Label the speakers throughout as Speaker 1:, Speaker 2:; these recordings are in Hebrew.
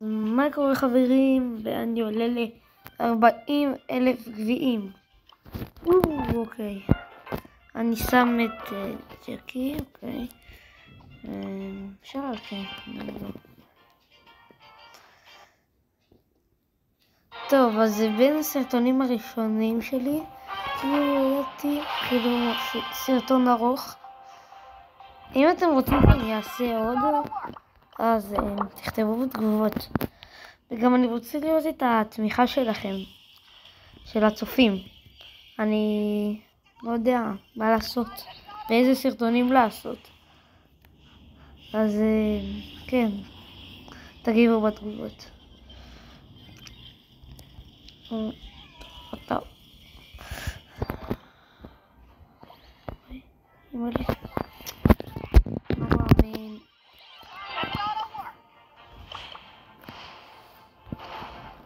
Speaker 1: מה קורה חברים? ואני עולה ל-40,000 גביעים. אוקיי. אני שם את ג'קי, אוקיי. אפשר כן. טוב, אז זה בין הסרטונים הראשונים שלי. כאילו סרטון ארוך. אם אתם רוצים שאני אעשה עוד, אז תכתבו בתגובות. וגם אני רוצה לראות את התמיכה שלכם, של הצופים. אני לא יודע מה לעשות, ואיזה סרטונים לעשות. אז כן, תגיבו בתגובות. טוב.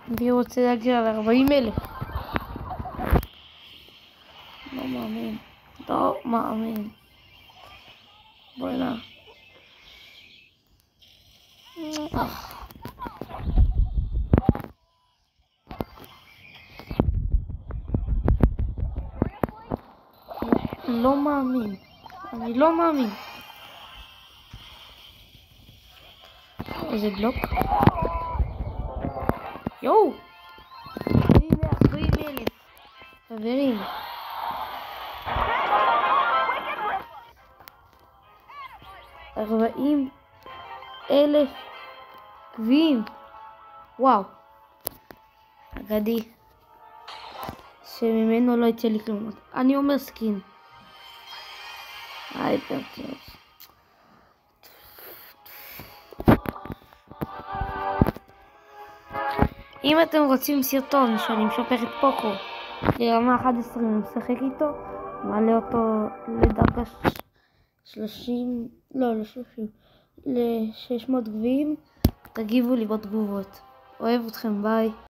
Speaker 1: אני רוצה להגיע ל-40,000. לא מאמין. בוא'נה. לא מאמין. אני לא מאמין. איזה בלוק. יואו. הנה 40,000. חברים. $40,000 גביעים. וואו. אגדי. שממנו לא יצא לי כלום. אני אומר סקין. הייפר טוב. אם אתם רוצים סרטון שאני משפר את פוקו לרמה 11 ומשחק איתו, מעלה אותו לדרגה 30, לא ל-30, ל-600 גביעים, תגיבו לי בתגובות. אוהב אתכם, ביי.